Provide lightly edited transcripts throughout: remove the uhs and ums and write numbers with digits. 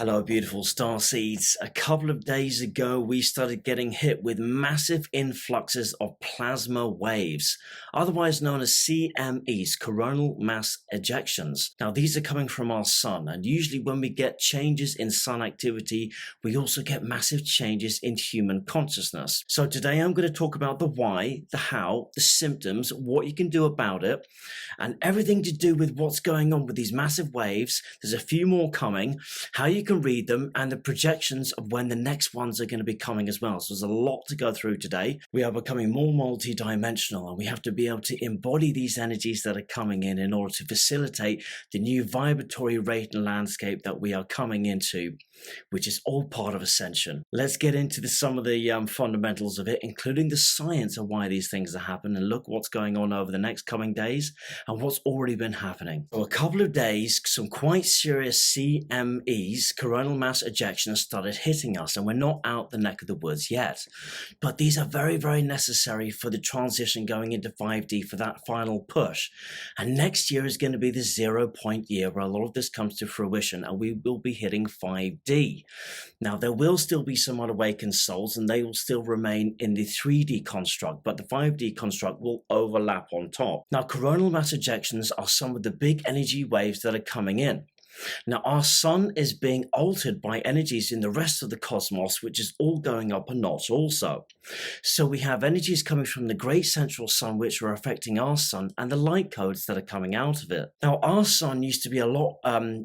Hello, beautiful star seeds. A couple of days ago, we started getting hit with massive influxes of plasma waves, otherwise known as CMEs, coronal mass ejections. Now, these are coming from our sun, and usually when we get changes in sun activity, we also get massive changes in human consciousness. So today I'm going to talk about the why, the how, the symptoms, what you can do about it, and everything to do with what's going on with these massive waves. There's a few more coming, how you can read them, and the projections of when the next ones are going to be coming as well. So there's a lot to go through today. We are becoming more multi-dimensional, and we have to be able to embody these energies that are coming in order to facilitate the new vibratory rate and landscape that we are coming into, which is all part of ascension. Let's get into some of the fundamentals of it, including the science of why these things are happening, and look what's going on over the next coming days and what's already been happening. So a couple of days, some quite serious CMEs, coronal mass ejections, started hitting us, and we're not out the neck of the woods yet. But these are very, very necessary for the transition going into 5D, for that final push. And next year is going to be the 0 point year where a lot of this comes to fruition, and we will be hitting 5D. Now, there will still be some unawakened souls, and they will still remain in the 3D construct, but the 5D construct will overlap on top. Now, coronal mass ejections are some of the big energy waves that are coming in. Now, our sun is being altered by energies in the rest of the cosmos, which is all going up a notch also. So we have energies coming from the great central sun, which are affecting our sun, and the light codes that are coming out of it. Now, our sun used to be a lot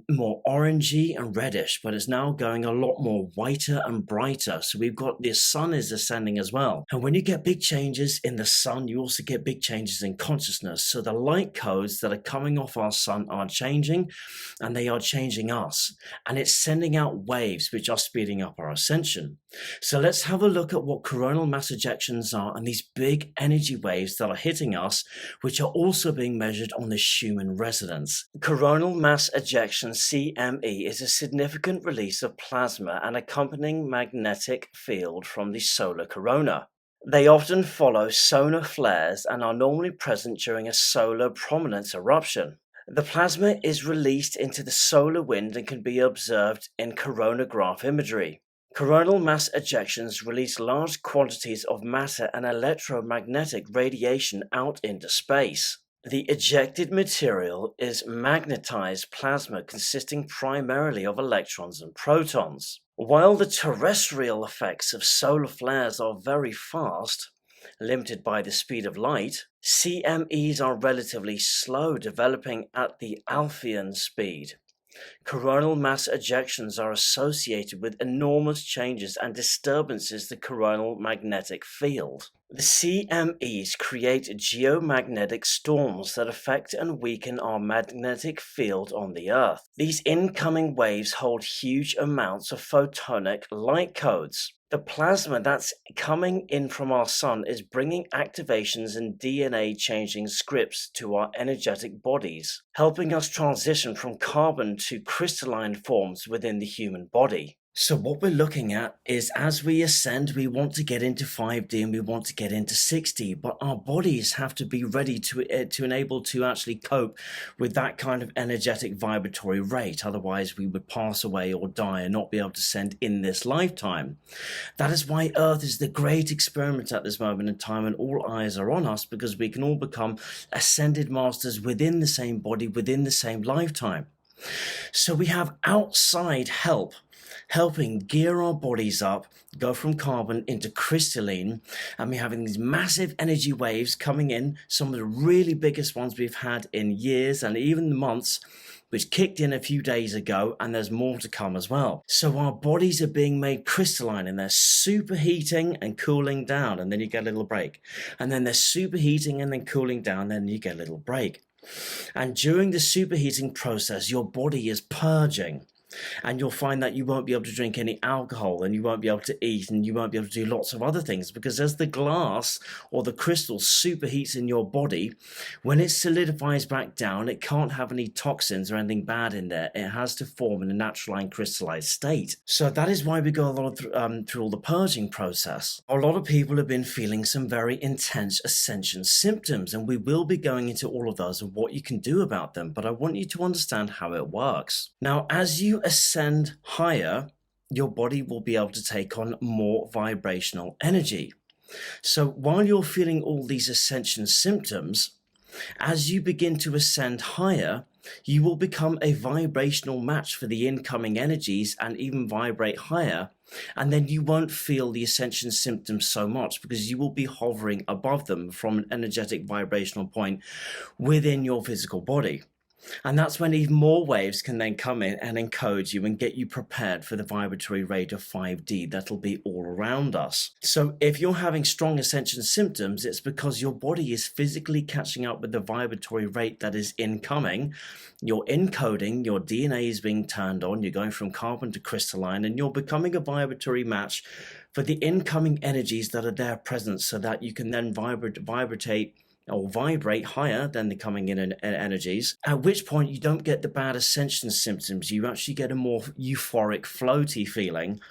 more orangey and reddish, but it's now going a lot more whiter and brighter. So we've got the sun is ascending as well. And when you get big changes in the sun, you also get big changes in consciousness. So the light codes that are coming off our sun are changing, and they are changing us, and it's sending out waves which are speeding up our ascension. So let's have a look at what coronal mass ejections are, and these big energy waves that are hitting us, which are also being measured on the Schumann resonance. Coronal mass ejection, CME, is a significant release of plasma and accompanying magnetic field from the solar corona. They often follow solar flares and are normally present during a solar prominence eruption. The plasma is released into the solar wind and can be observed in coronagraph imagery. Coronal mass ejections release large quantities of matter and electromagnetic radiation out into space. The ejected material is magnetized plasma consisting primarily of electrons and protons. While the terrestrial effects of solar flares are very fast, limited by the speed of light, CMEs are relatively slow, developing at the Alphean speed. Coronal mass ejections are associated with enormous changes and disturbances to the coronal magnetic field. The CMEs create geomagnetic storms that affect and weaken our magnetic field on the Earth. These incoming waves hold huge amounts of photonic light codes. The plasma that's coming in from our sun is bringing activations and DNA changing scripts to our energetic bodies, helping us transition from carbon to crystalline forms within the human body. So what we're looking at is, as we ascend, we want to get into 5D and we want to get into 6D, but our bodies have to be ready to enable to actually cope with that kind of energetic vibratory rate. Otherwise, we would pass away or die and not be able to ascend in this lifetime. That is why Earth is the great experiment at this moment in time, and all eyes are on us, because we can all become ascended masters within the same body, within the same lifetime. So we have outside help, helping gear our bodies up, go from carbon into crystalline, and we're having these massive energy waves coming in, some of the really biggest ones we've had in years and even months, which kicked in a few days ago, and there's more to come as well. So our bodies are being made crystalline, and they're superheating and cooling down, and then you get a little break. And then they're superheating and then cooling down, and then you get a little break. And during the superheating process, your body is purging. And you'll find that you won't be able to drink any alcohol, and you won't be able to eat, and you won't be able to do lots of other things, because as the glass or the crystal superheats in your body, when it solidifies back down, it can't have any toxins or anything bad in there. It has to form in a natural crystallized state. So that is why we go a lot through all the purging process. A lot of people have been feeling some very intense ascension symptoms, and we will be going into all of those and what you can do about them, but I want you to understand how it works. Now, as you you ascend higher, your body will be able to take on more vibrational energy. So while you're feeling all these ascension symptoms, as you begin to ascend higher, you will become a vibrational match for the incoming energies and even vibrate higher. And then you won't feel the ascension symptoms so much because you will be hovering above them from an energetic vibrational point within your physical body. And that's when even more waves can then come in and encode you and get you prepared for the vibratory rate of 5D that'll be all around us. So if you're having strong ascension symptoms, it's because your body is physically catching up with the vibratory rate that is incoming. You're encoding, your DNA is being turned on, you're going from carbon to crystalline, and you're becoming a vibratory match for the incoming energies that are there present so that you can then vibrate higher than the coming in energies, at which point you don't get the bad ascension symptoms. You actually get a more euphoric, floaty feeling,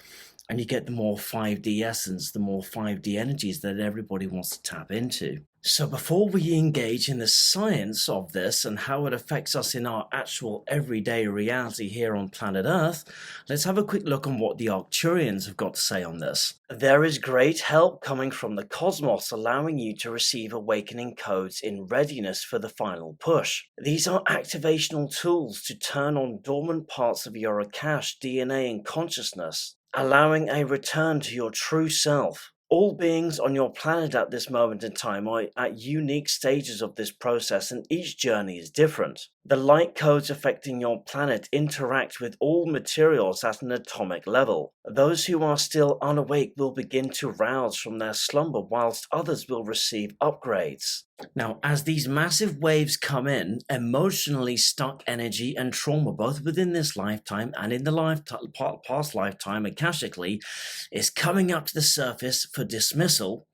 and you get the more 5D essence, the more 5D energies that everybody wants to tap into. So before we engage in the science of this and how it affects us in our actual everyday reality here on planet Earth, let's have a quick look on what the Arcturians have got to say on this. There is great help coming from the cosmos, allowing you to receive awakening codes in readiness for the final push. These are activational tools to turn on dormant parts of your Akash, DNA, and consciousness, allowing a return to your true self. All beings on your planet at this moment in time are at unique stages of this process, and each journey is different. The light codes affecting your planet interact with all materials at an atomic level. Those who are still unawake will begin to rouse from their slumber, whilst others will receive upgrades. Now, as these massive waves come in, emotionally stuck energy and trauma, both within this lifetime and in the past lifetime, akashically, is coming up to the surface for dismissal.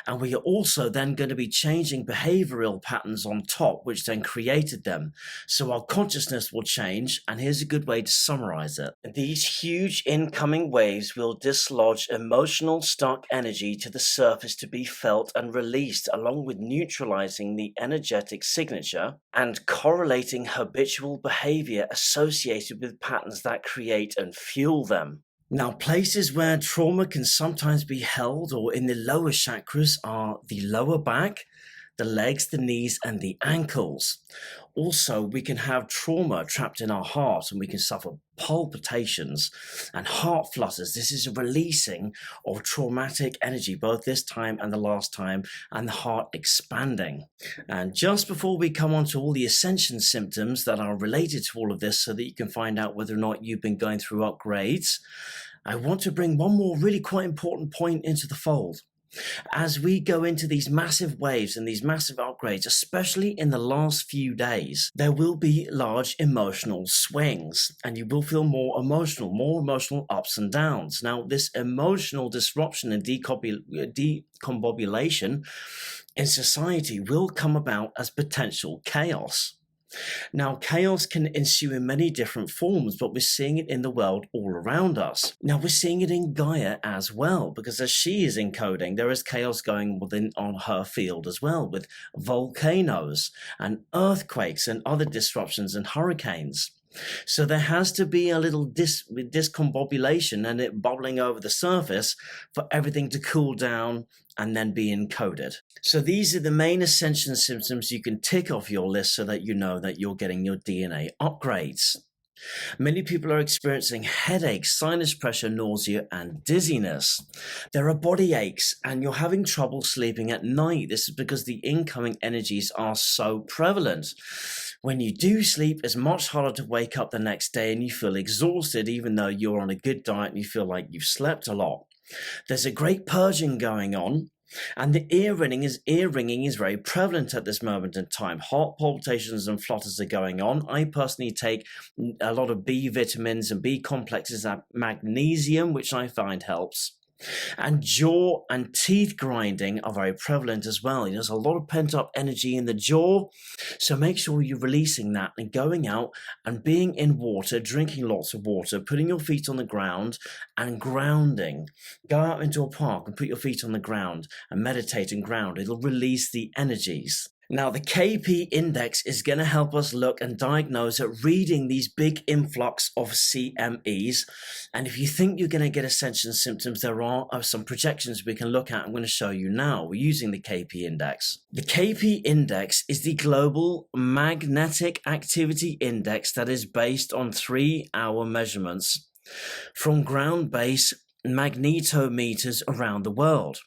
And we are also then going to be changing behavioral patterns on top, which then created them. So our consciousness will change, and here's a good way to summarize it. These huge incoming waves will dislodge emotional stuck energy to the surface to be felt and released, along with neutralizing the energetic signature and correlating habitual behavior associated with patterns that create and fuel them. Now, places where trauma can sometimes be held or in the lower chakras are the lower back, the legs, the knees, and the ankles. Also, we can have trauma trapped in our heart, and we can suffer palpitations and heart flutters. This is a releasing of traumatic energy, both this time and the last time, and the heart expanding. And just before we come on to all the ascension symptoms that are related to all of this, so that you can find out whether or not you've been going through upgrades, I want to bring one more really quite important point into the fold. As we go into these massive waves and these massive upgrades, especially in the last few days, there will be large emotional swings, and you will feel more emotional ups and downs. Now, this emotional disruption and decombobulation in society will come about as potential chaos. Now, chaos can ensue in many different forms, but we're seeing it in the world all around us. Now, we're seeing it in Gaia as well, because as she is encoding, there is chaos going on her field as well, with volcanoes and earthquakes and other disruptions and hurricanes. So there has to be a little discombobulation and it bubbling over the surface for everything to cool down and then be encoded. So these are the main ascension symptoms you can tick off your list so that you know that you're getting your DNA upgrades. Many people are experiencing headaches, sinus pressure, nausea, and dizziness. There are body aches, and you're having trouble sleeping at night. This is because the incoming energies are so prevalent. When you do sleep, it's much harder to wake up the next day, and you feel exhausted even though you're on a good diet and you feel like you've slept a lot. There's a great purging going on. And the ear ringing is very prevalent at this moment in time. Heart palpitations and flutters are going on. I personally take a lot of B vitamins and B complexes and magnesium, which I find helps. And jaw and teeth grinding are very prevalent as well. There's a lot of pent-up energy in the jaw, so make sure you're releasing that and going out and being in water, drinking lots of water, putting your feet on the ground and grounding. Go out into a park and put your feet on the ground and meditate and ground. It'll release the energies. Now, the KP index is going to help us look and diagnose at reading these big influx of CMEs. And if you think you're going to get ascension symptoms, there are some projections we can look at. I'm going to show you now. We're using the KP index. The KP index is the global magnetic activity index that is based on 3-hour measurements from ground-based magnetometers around the world.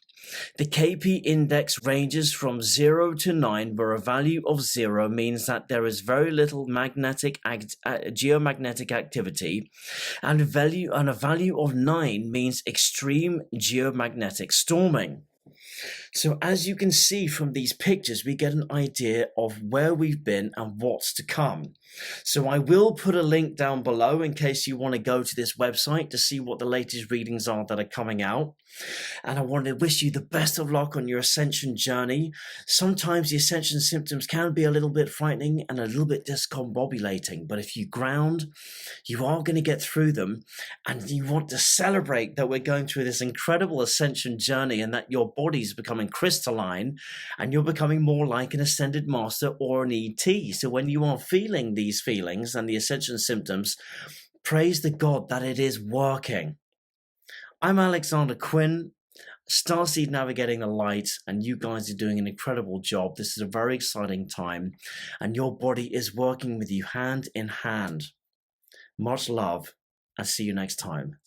The KP index ranges from 0 to 9, where a value of 0 means that there is very little geomagnetic activity, and a value of 9 means extreme geomagnetic storming. So as you can see from these pictures, we get an idea of where we've been and what's to come. So I will put a link down below in case you want to go to this website to see what the latest readings are that are coming out. And I want to wish you the best of luck on your ascension journey. Sometimes the ascension symptoms can be a little bit frightening and a little bit discombobulating, but if you ground, you are going to get through them, and you want to celebrate that we're going through this incredible ascension journey and that your body's becoming crystalline and you're becoming more like an ascended master or an ET. So when you are feeling these feelings and the ascension symptoms, praise the God that it is working. I'm Alexander Quinn, Starseed Navigating the Light, and you guys are doing an incredible job. This is a very exciting time, and your body is working with you hand in hand. Much love, and see you next time.